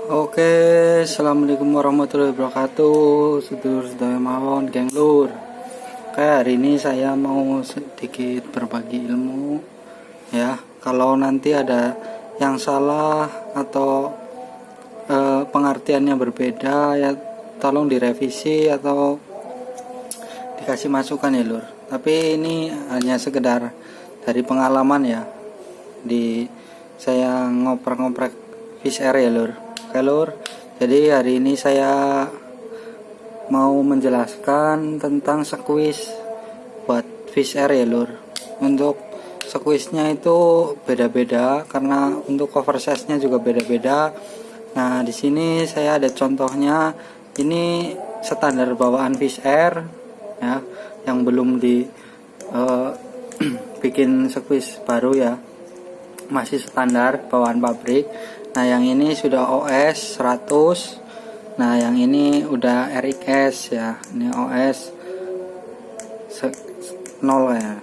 Oke, assalamualaikum warahmatullahi wabarakatuh. Sedulur-sedulur mawon, geng lur. Oke, hari ini saya mau sedikit berbagi ilmu. Ya, kalau nanti ada yang salah atau pengertiannya berbeda, ya tolong direvisi atau dikasih masukan ya lur. Tapi ini hanya sekedar dari pengalaman ya. Di saya ngoprek-ngoprek fish air ya lur. Oke lur, jadi hari ini saya mau menjelaskan tentang squeeze buat fish air ya lur. Untuk squeeze-nya itu beda-beda karena untuk cover size-nya juga beda-beda. Nah, di sini saya ada contohnya. Ini standar bawaan fish air ya, yang belum di bikin squeeze baru ya. Masih standar bawaan pabrik. Nah, yang ini sudah OS 100. Nah, yang ini udah RX ya. Ini OS 0 ya.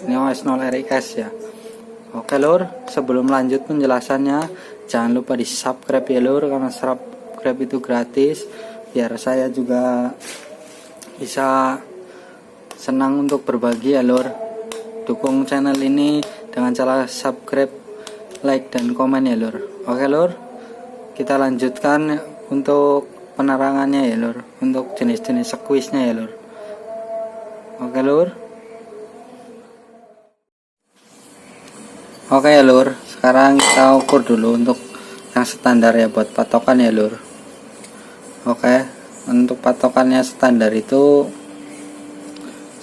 Ini OS 0 RX ya. Oke lur, sebelum lanjut penjelasannya, jangan lupa di subscribe ya lur, karena subscribe itu gratis. Biar saya juga bisa senang untuk berbagi ya lur. Dukung channel ini dengan cara subscribe, like, dan komen ya lur. Oke lur, kita lanjutkan untuk penerangannya ya lur, untuk jenis-jenis squeeze nya ya lur. Oke lur. Oke ya lur, sekarang kita ukur dulu untuk yang standar ya, buat patokan ya lur. Oke, untuk patokannya standar itu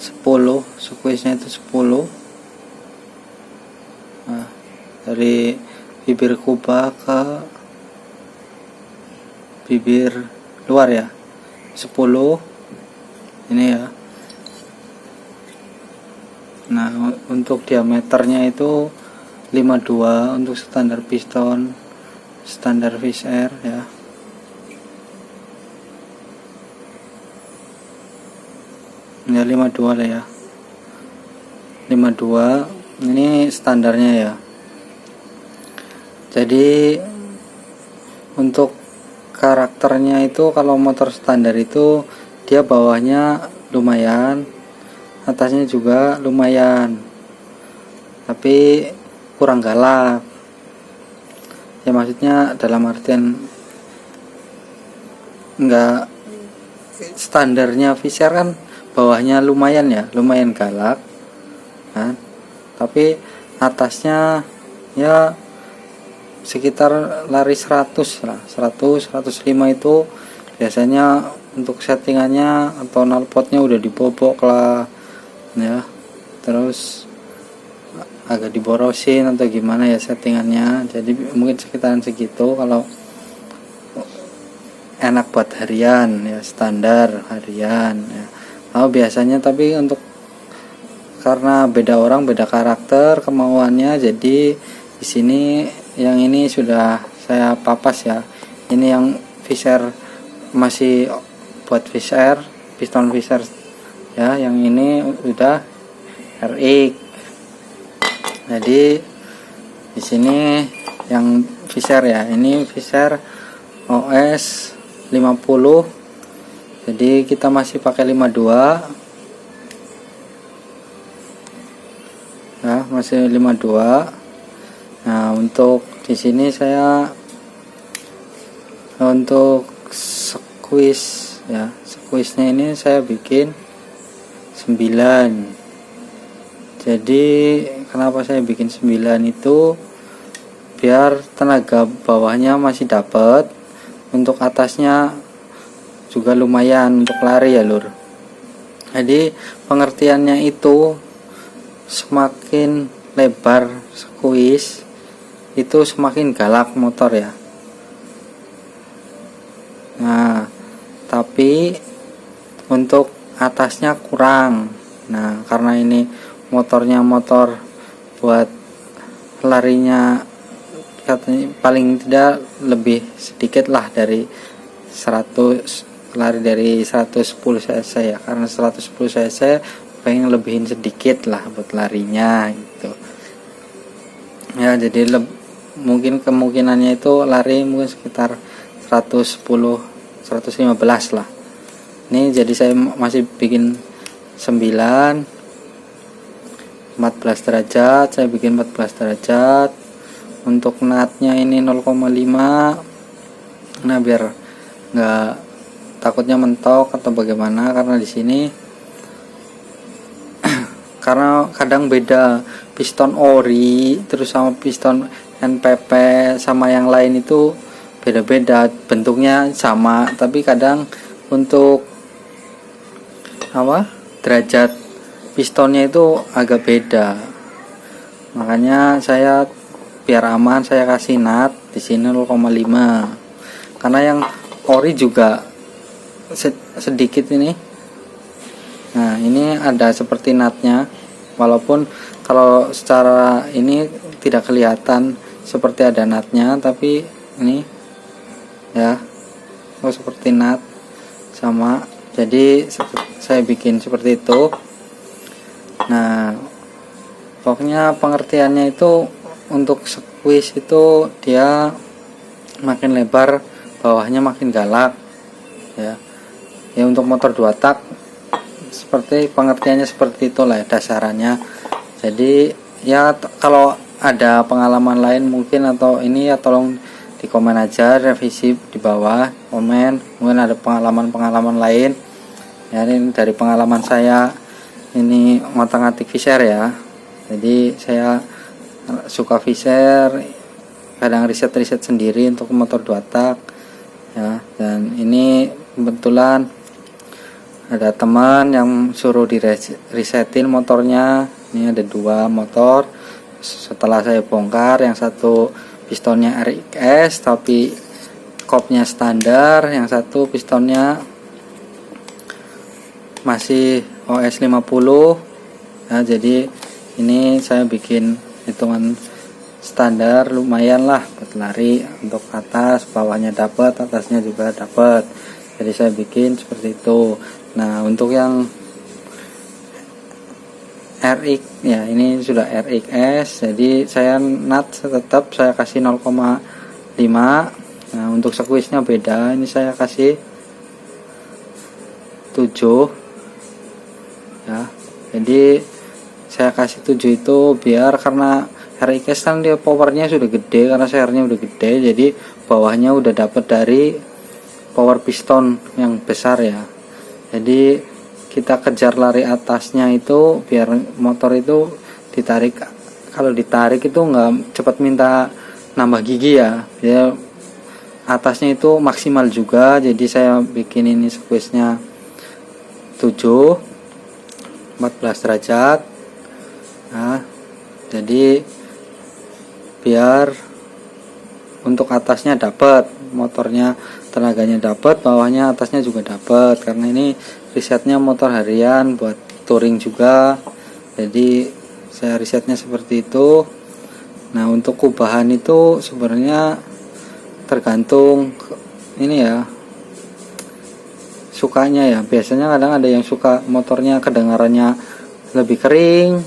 10, squeeze nya itu 10. Nah, dari bibir kubah ke bibir luar ya, 10 ini ya. Nah, untuk diameternya itu 52 untuk standar piston, standar fish air ya. Ya 52 lah ya, 52 ini standarnya ya. Jadi untuk karakternya itu, kalau motor standar itu dia bawahnya lumayan, atasnya juga lumayan, tapi kurang galak ya, maksudnya dalam artian enggak, standarnya Fisher kan bawahnya lumayan ya, lumayan galak kan, tapi atasnya ya sekitar lari 100 lah, 100 105 itu biasanya. Untuk settingannya atau knalpotnya udah dibobok lah ya, terus agak diborosin atau gimana ya settingannya. Jadi mungkin sekitaran segitu kalau enak buat harian ya, standar harian ya. Biasanya tapi untuk karena beda orang, beda karakter, kemauannya, jadi di sini yang ini sudah saya papas ya. Ini yang Fisher masih buat fish air, piston Fisher ya. Yang ini udah RX. Jadi di sini yang Fisher ya, ini Fisher OS 50. Jadi kita masih pakai 52 ya, masih 52. Nah, untuk di sini saya untuk squeeze ya, squeeze-nya ini saya bikin 9. Jadi kenapa saya bikin 9 itu biar tenaga bawahnya masih dapat, untuk atasnya juga lumayan untuk lari ya lur. Jadi pengertiannya itu semakin lebar squeeze itu semakin galak motor ya. Nah, tapi untuk atasnya kurang. Nah, karena ini motornya motor buat larinya katanya paling tidak lebih sedikit lah dari 100, lari dari 110 cc ya, karena 110 cc pengen lebihin sedikit lah buat larinya gitu ya. Jadi mungkin kemungkinannya itu lari mungkin sekitar 110 115 lah. Ini jadi saya masih bikin 9 14 derajat, saya bikin 14 derajat. Untuk natnya ini 0,5. Nah, biar nggak takutnya mentok atau bagaimana, karena di sini karena kadang beda piston ori terus sama piston NPP sama yang lain itu beda-beda, bentuknya sama tapi kadang untuk derajat pistonnya itu agak beda. Makanya saya biar aman saya kasih nut di sini 0,5, karena yang ori juga sedikit ini. Nah, ini ada seperti nutnya, walaupun kalau secara ini tidak kelihatan seperti ada nutnya, tapi ini ya seperti nut sama. Jadi saya bikin seperti itu. Nah, pokoknya pengertiannya itu untuk squeeze itu dia makin lebar, bawahnya makin galak ya. Ya untuk motor 2 tak seperti pengertiannya seperti itulah ya, dasarannya. Jadi ya kalau ada pengalaman lain mungkin atau ini ya tolong di komen aja, revisi di bawah komen, mungkin ada pengalaman lain ya. Ini dari pengalaman saya ini ngotak-ngatik Fisher ya. Jadi saya suka Fisher, kadang riset sendiri untuk motor 2 tak ya. Dan ini kebetulan ada teman yang suruh di resetin motornya. Ini ada 2 motor. Setelah saya bongkar, yang satu pistonnya RX tapi kopnya standar, yang satu pistonnya masih OS 50 ya. Jadi ini saya bikin hitungan standar, lumayan lah buat lari, untuk atas bawahnya dapat, atasnya juga dapat. Jadi saya bikin seperti itu. Nah, untuk yang RX ya, ini sudah RXS, jadi saya nut tetap saya kasih 0,5. Nah, untuk squeeze nya beda, ini saya kasih 7 ya. Jadi saya kasih 7 itu biar, karena RX kan dia powernya sudah gede, karena sernya udah gede, jadi bawahnya udah dapat dari power piston yang besar ya. Jadi kita kejar lari atasnya itu biar motor itu ditarik. Kalau ditarik itu nggak cepat minta nambah gigi ya, dia atasnya itu maksimal juga. Jadi saya bikin ini squeeze nya 7 14 derajat. Nah, jadi biar untuk atasnya dapat, motornya tenaganya dapat, bawahnya atasnya juga dapat, karena ini risetnya motor harian buat touring juga. Jadi saya risetnya seperti itu. Nah, untuk kubahan itu sebenarnya tergantung ini ya, sukanya ya. Biasanya kadang ada yang suka motornya kedengarannya lebih kering,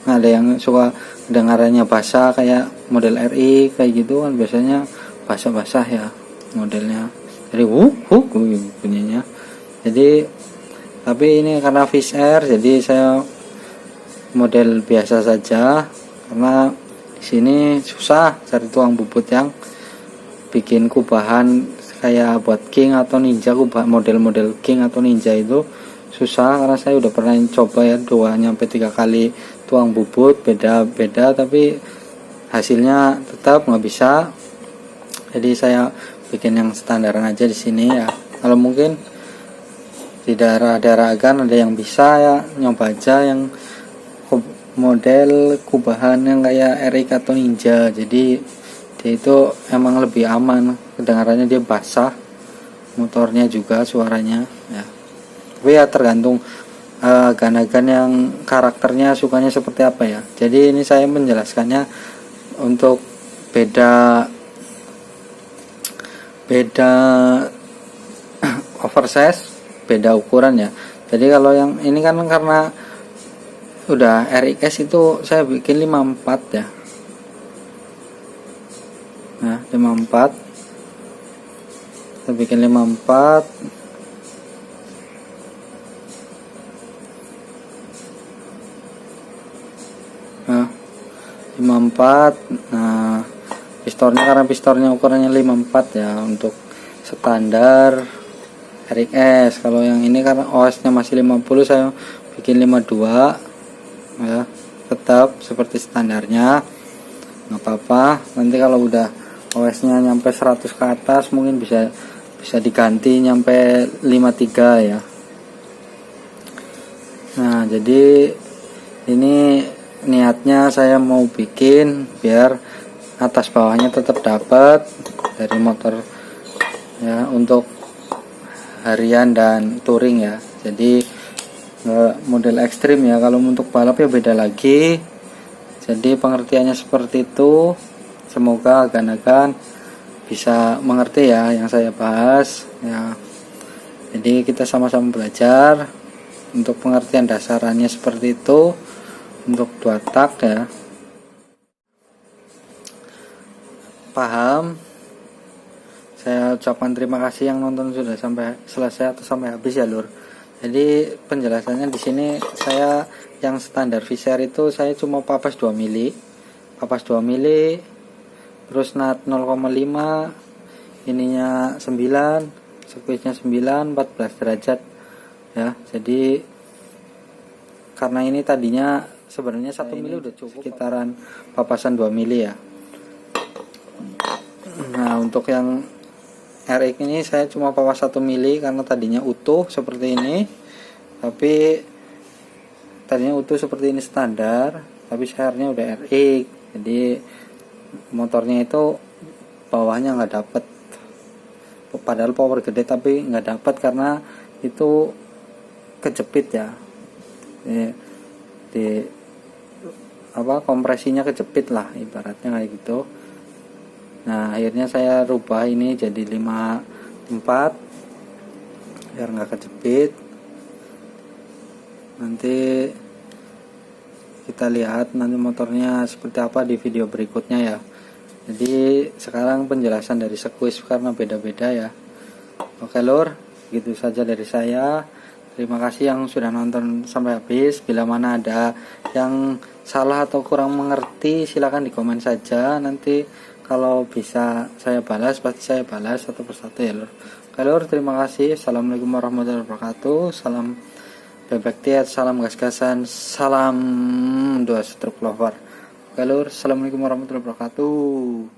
ada yang suka kedengarannya basah kayak model RI kayak gitu kan, biasanya basah-basah ya modelnya. Jadi bunyinya. Jadi tapi ini karena Fisher, jadi saya model biasa saja, karena di sini susah cari tuang bubut yang bikin kubahan kayak buat King atau Ninja. Model-model King atau Ninja itu susah, karena saya udah pernah coba ya 2-3 kali tuang bubut beda-beda, tapi hasilnya tetap nggak bisa. Jadi saya bikin yang standaran aja di sini ya. Kalau mungkin di daerah-daerah Agan ada yang bisa ya, nyoba aja yang model kubahan yang kayak RX atau Ninja. Jadi dia itu emang lebih aman, kedengarannya dia basah, motornya juga suaranya ya. Tapi ya tergantung agan-agan yang karakternya sukanya seperti apa ya. Jadi ini saya menjelaskannya untuk beda oversize, beda ukuran ya. Jadi kalau yang ini kan karena udah RX itu saya bikin 54 ya. Nah, 54. kita bikin 54. Nah 54. Nah pistonnya, karena pistonnya ukurannya 54 ya untuk standar RX. Kalau yang ini karena OS nya masih 50, saya bikin 52 ya, tetap seperti standarnya, nggak apa-apa. Nanti kalau udah OS nya nyampe 100 ke atas mungkin bisa diganti nyampe 53 ya. Nah jadi ini niatnya saya mau bikin biar atas bawahnya tetap dapat dari motor ya, untuk harian dan touring ya. Jadi model ekstrim ya, kalau untuk balap ya beda lagi. Jadi pengertiannya seperti itu. Semoga agan-agan bisa mengerti ya yang saya bahas ya. Jadi kita sama-sama belajar. Untuk pengertian dasarannya seperti itu untuk 2 tak ya. Paham? Saya ucapkan terima kasih yang nonton sudah sampai selesai atau sampai habis ya lur. Jadi penjelasannya di sini saya yang standar Visser itu saya cuma papas 2 mili, terus nut 0,5, ininya 9, squeeze-nya 9, 14 derajat ya. Jadi karena ini tadinya sebenarnya 1 mili udah cukup, sekitaran papasan 2 mili ya. Nah untuk yang RX ini saya cuma papas 1 mili karena tadinya utuh seperti ini, tapi tadinya utuh seperti ini standar, tapi share-nya udah RX, jadi motornya itu bawahnya nggak dapet, padahal power gede tapi nggak dapet karena itu kejepit ya, di apa, kompresinya kejepit lah ibaratnya kayak gitu. Nah akhirnya saya rubah ini jadi 54 biar nggak kejepit. Nanti kita lihat nanti motornya seperti apa di video berikutnya ya. Jadi sekarang penjelasan dari squeeze karena beda-beda ya. Oke lur, gitu saja dari saya. Terima kasih yang sudah nonton sampai habis. Bila mana ada yang salah atau kurang mengerti silahkan di komen saja. Nanti kalau bisa saya balas, pasti saya balas satu persatu ya lur. Oke lur, terima kasih. Assalamualaikum warahmatullahi wabarakatuh. Salam bebek tiat, salam gas-gasan, salam doa stroke lover. Oke lur, assalamualaikum warahmatullahi wabarakatuh.